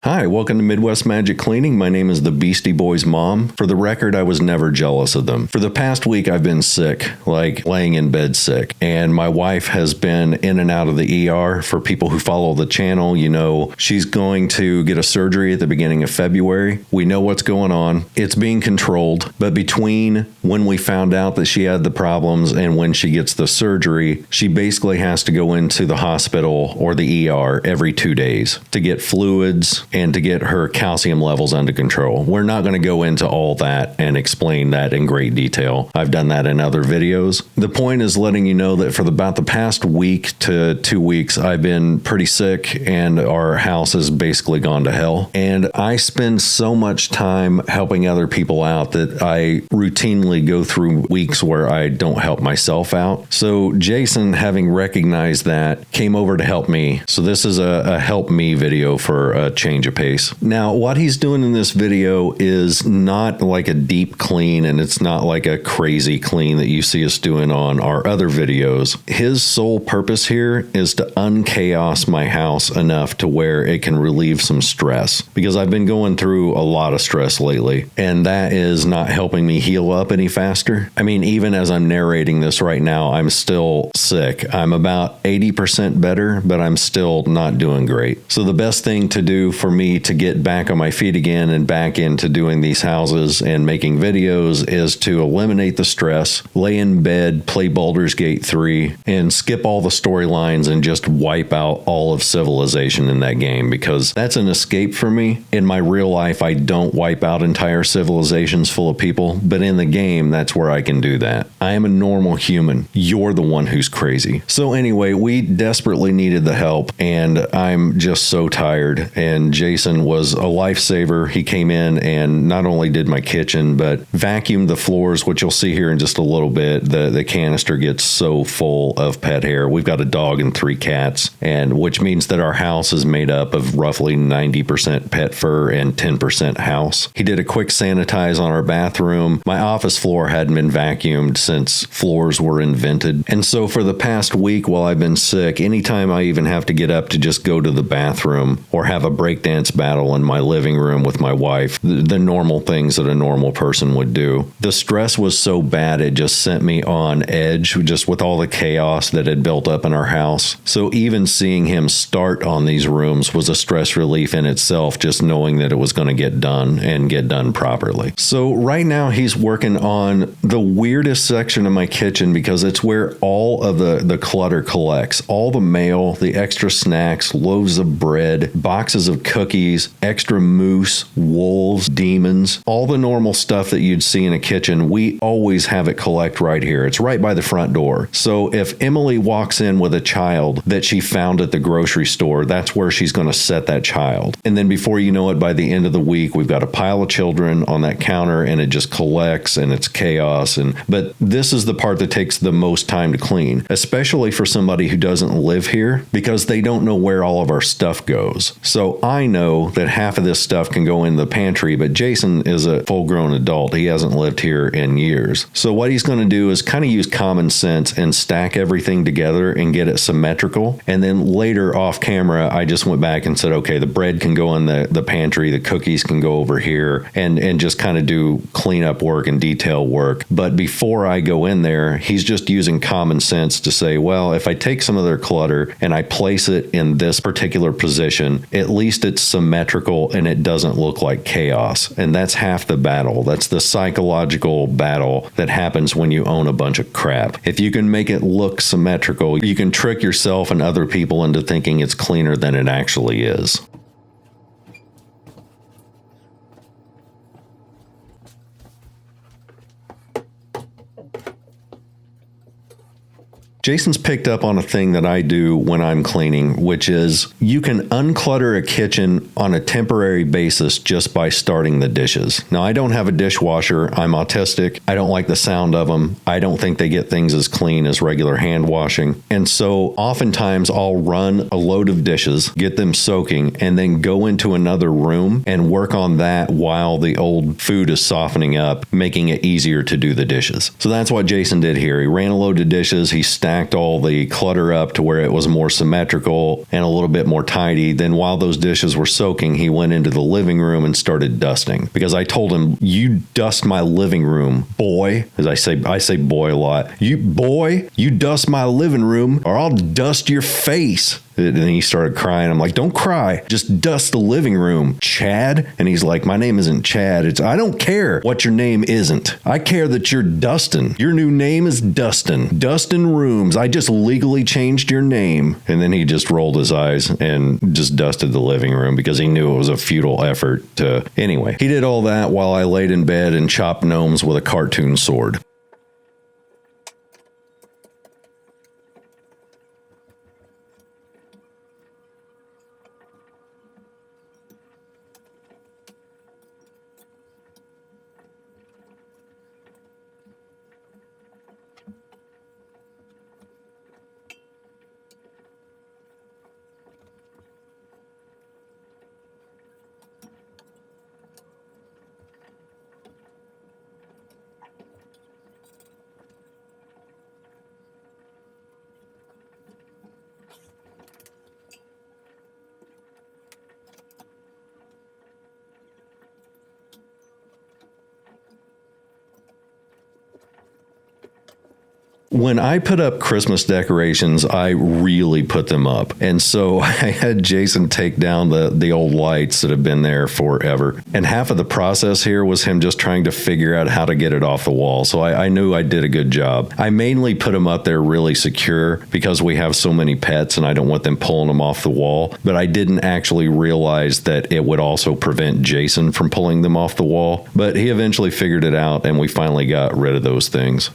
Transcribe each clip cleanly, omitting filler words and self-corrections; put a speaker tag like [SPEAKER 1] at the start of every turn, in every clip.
[SPEAKER 1] Hi, welcome to Midwest Magic Cleaning. My name is the Beastie Boys' mom. For the record, I was never jealous of them. For the past week, I've been sick, like laying in bed sick. And my wife has been in and out of the ER. For people who follow the channel, you know, she's going to get a surgery at the beginning of February. We know what's going on. It's being controlled. But between when we found out that she had the problems and when she gets the surgery, she basically has to go into the hospital or the ER every 2 days to get fluids and to get her calcium levels under control. We're not going to go into all that and explain that in great detail. I've done that in other videos. The point is letting you know that for about the past week to 2 weeks, I've been pretty sick and our house has basically gone to hell. And I spend so much time helping other people out that I routinely go through weeks where I don't help myself out. So Jason, having recognized that, came over to help me. So this is a help me video for a change of pace. Now, what he's doing in this video is not like a deep clean, and it's not like a crazy clean that you see us doing on our other videos. His sole purpose here is to unchaos my house enough to where it can relieve some stress, because I've been going through a lot of stress lately, and that is not helping me heal up any faster. I mean, even as I'm narrating this right now, I'm still sick. I'm about 80% better, but I'm still not doing great. So the best thing to do for me to get back on my feet again and back into doing these houses and making videos is to eliminate the stress, lay in bed, play Baldur's Gate 3, and skip all the storylines and just wipe out all of civilization in that game, because that's an escape for me. In my real life, I don't wipe out entire civilizations full of people, but in the game, that's where I can do that. I am a normal human. You're the one who's crazy. So anyway, we desperately needed the help, and I'm just so tired. And Jason was a lifesaver. He came in and not only did my kitchen, but vacuumed the floors, which you'll see here in just a little bit. The canister gets so full of pet hair. We've got a dog and 3 cats, and which means that our house is made up of roughly 90% pet fur and 10% house. He did a quick sanitize on our bathroom. My office floor hadn't been vacuumed since floors were invented. And so for the past week while I've been sick, anytime I even have to get up to just go to the bathroom or have a breakdance battle in my living room with my wife, the normal things that a normal person would do, the stress was so bad it just sent me on edge just with all the chaos that had built up in our house. So even seeing him start on these rooms was a stress relief in itself, just knowing that it was going to get done and get done properly. So right now he's working on the weirdest section of my kitchen, because it's where all of the clutter collects. All the mail, the extra snacks, loaves of bread, boxes of cookies, extra moose, wolves, demons, all the normal stuff that you'd see in a kitchen. We always have it collect right here. It's right by the front door. So if Emily walks in with a child that she found at the grocery store, that's where she's going to set that child. And then before you know it, by the end of the week, we've got a pile of children on that counter, and it just collects, and it's chaos. But this is the part that takes the most time to clean, especially for somebody who doesn't live here, because they don't know where all of our stuff goes. So I know that half of this stuff can go in the pantry, but Jason is a full-grown adult. He hasn't lived here in years. So what he's going to do is kind of use common sense and stack everything together and get it symmetrical. And then later off camera, I just went back and said, okay, the bread can go in the pantry, the cookies can go over here, and just kind of do cleanup work and detail work. But before I go in there, he's just using common sense to say, well, if I take some of their clutter and I place it in this particular position, at least it's symmetrical and it doesn't look like chaos. And that's half the battle. That's the psychological battle that happens when you own a bunch of crap. If you can make it look symmetrical, you can trick yourself and other people into thinking it's cleaner than it actually is. Jason's picked up on a thing that I do when I'm cleaning, which is you can unclutter a kitchen on a temporary basis just by starting the dishes. Now, I don't have a dishwasher. I'm autistic. I don't like the sound of them. I don't think they get things as clean as regular hand washing. And so oftentimes I'll run a load of dishes, get them soaking, and then go into another room and work on that while the old food is softening up, making it easier to do the dishes. So that's what Jason did here. He ran a load of dishes. He stacked smacked all the clutter up to where it was more symmetrical and a little bit more tidy. Then while those dishes were soaking, he went into the living room and started dusting, because I told him, you dust my living room, boy. As I say boy a lot. You dust my living room or I'll dust your face. And then he started crying. I'm like, don't cry. Just dust the living room, Chad. And he's like, my name isn't Chad. I don't care what your name isn't. I care that you're Dustin. Your new name is Dustin. Dustin Rooms. I just legally changed your name. And then he just rolled his eyes and just dusted the living room because he knew it was a futile effort to. Anyway, he did all that while I laid in bed and chopped gnomes with a cartoon sword. When I put up Christmas decorations, I really put them up. And so I had Jason take down the old lights that have been there forever. And half of the process here was him just trying to figure out how to get it off the wall. So I knew I did a good job. I mainly put them up there really secure because we have so many pets and I don't want them pulling them off the wall. But I didn't actually realize that it would also prevent Jason from pulling them off the wall. But he eventually figured it out and we finally got rid of those things.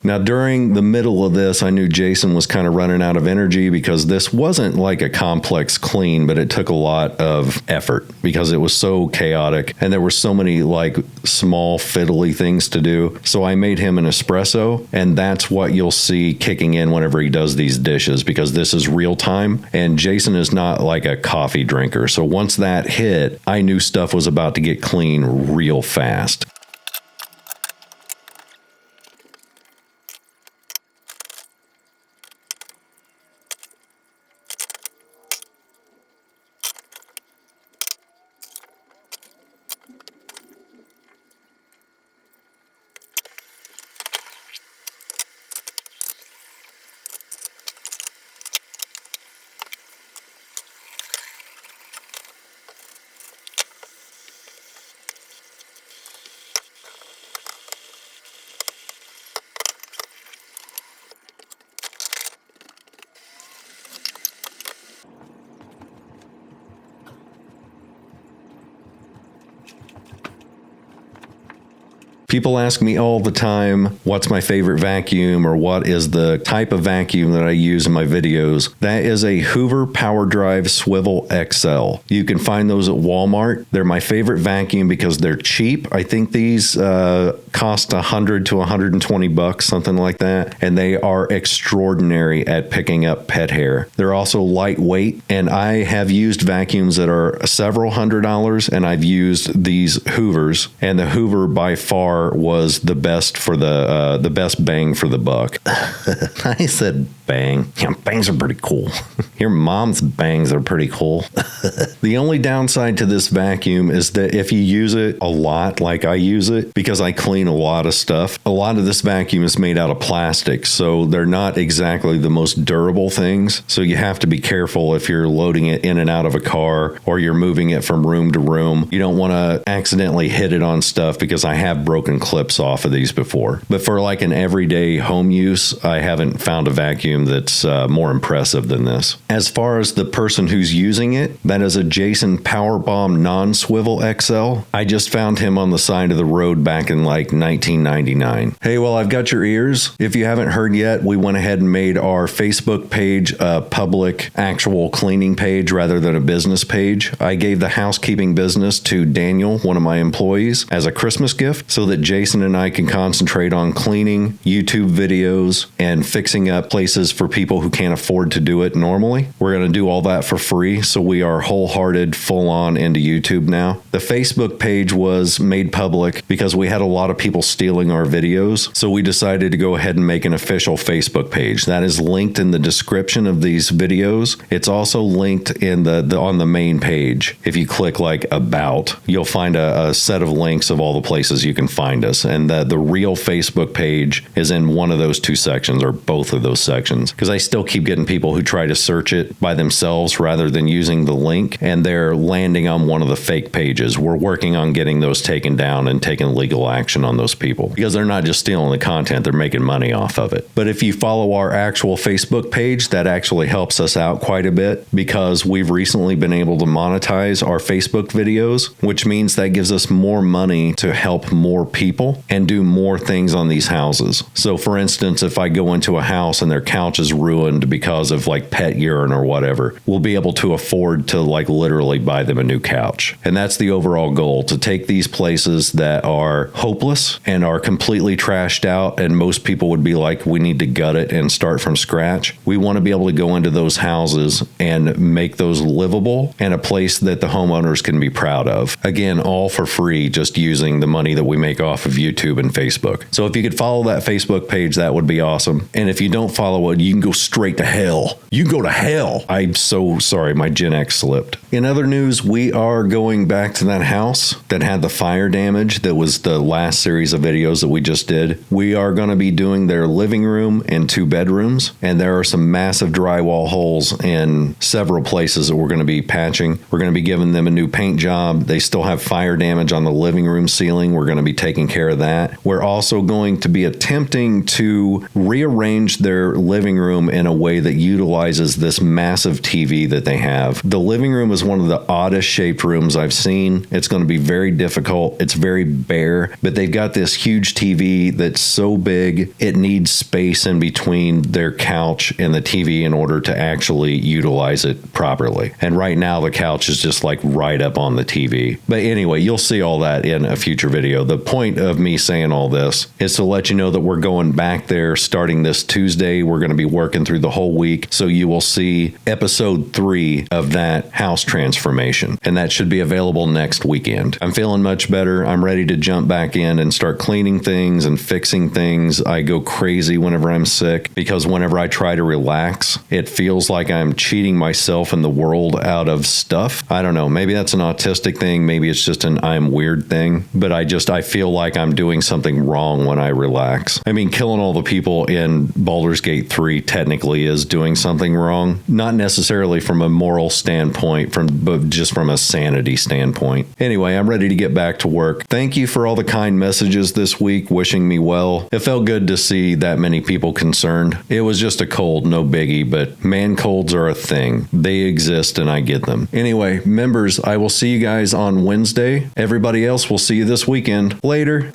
[SPEAKER 1] Now, during the middle of this, I knew Jason was kind of running out of energy because this wasn't like a complex clean, but it took a lot of effort because it was so chaotic and there were so many like small fiddly things to do. So I made him an espresso, and that's what you'll see kicking in whenever he does these dishes because this is real time and Jason is not like a coffee drinker. So once that hit, I knew stuff was about to get clean real fast. People ask me all the time, what's my favorite vacuum or what is the type of vacuum that I use in my videos. That is a Hoover Power Drive Swivel XL. You can find those at Walmart. They're my favorite vacuum because they're cheap. I think these cost $100 to $120, something like that. And they are extraordinary at picking up pet hair. They're also lightweight. And I have used vacuums that are several $100s, and I've used these Hoovers. And the Hoover by far was the best for the best bang for the buck. I said bang. Yeah, bangs are pretty cool. Your mom's bangs are pretty cool. The only downside to this vacuum is that if you use it a lot, like I use it, because I clean a lot of stuff, a lot of this vacuum is made out of plastic, so they're not exactly the most durable things. So you have to be careful if you're loading it in and out of a car or you're moving it from room to room. You don't want to accidentally hit it on stuff, because I have broken clips off of these before. But for like an everyday home use, I haven't found a vacuum that's more impressive than this. As far as the person who's using it, that is a Jason Powerbomb non-swivel XL. I just found him on the side of the road back in like 1999. Hey, well, I've got your ears. If you haven't heard yet, we went ahead and made our Facebook page a public actual cleaning page rather than a business page. I gave the housekeeping business to Daniel, one of my employees, as a Christmas gift so that Jason and I can concentrate on cleaning, YouTube videos, and fixing up places for people who can't afford to do it normally. We're going to do all that for free, so we are wholehearted, full on into YouTube now. The Facebook page was made public because we had a lot of people stealing our videos, so we decided to go ahead and make an official Facebook page. That is linked in the description of these videos. It's also linked in the on the main page. If you click like about, you'll find a set of links of all the places you can find us, and the real Facebook page is in one of those two sections, or both of those sections, because I still keep getting people who try to search it by themselves rather than using the link, and they're landing on one of the fake pages. We're working on getting those taken down and taking legal action on those people, because they're not just stealing the content, they're making money off of it. But if you follow our actual Facebook page, that actually helps us out quite a bit, because we've recently been able to monetize our Facebook videos, which means that gives us more money to help more people and do more things on these houses. So for instance, if I go into a house and their couch is ruined because of like pet urine or whatever, we'll be able to afford to like literally buy them a new couch. And that's the overall goal, to take these places that are hopeless and are completely trashed out, and most people would be like, we need to gut it and start from scratch. We want to be able to go into those houses and make those livable and a place that the homeowners can be proud of. Again, all for free, just using the money that we make off of YouTube and Facebook. So if you could follow that Facebook page, that would be awesome. And if you don't follow it, you can go straight to hell. You can go to hell. I'm so sorry, my Gen X slipped. In other news, we are going back to that house that had the fire damage. That was the last series of videos that we just did. We are going to be doing their living room and 2 bedrooms, and there are some massive drywall holes in several places that we're going to be patching. We're going to be giving them a new paint job. They still have fire damage on the living room ceiling. We're going to be taking care of that. We're also going to be attempting to rearrange their living room in a way that utilizes this massive TV that they have. The living room is one of the oddest shaped rooms I've seen. It's going to be very difficult. It's very bare, but they've got this huge TV that's so big it needs space in between their couch and the TV in order to actually utilize it properly. And right now the couch is just like right up on the TV. But anyway, you'll see all that in a future video. The point of me saying all this is to let you know that we're going back there starting this Tuesday. We're going to be working through the whole week, so you will see episode 3 of that house transformation, and that should be available next weekend. I'm feeling much better. I'm ready to jump back in and start cleaning things and fixing things. I go crazy whenever I'm sick, because whenever I try to relax, it feels like I'm cheating myself and the world out of stuff. I don't know. Maybe that's an autistic thing. Maybe it's just an I'm weird thing, but I feel like I'm doing something wrong when I relax. I mean, killing all the people in Baldur's Gate 3 technically is doing something wrong, not necessarily from a moral standpoint, but just from a sanity standpoint. Anyway, I'm ready to get back to work. Thank you for all the kind messages this week wishing me well. It felt good to see that many people concerned. It was just a cold, no biggie, but man, colds are a thing. They exist and I get them. Anyway, members, I will see you guys on Wednesday. Everybody else, will see you this weekend. Later.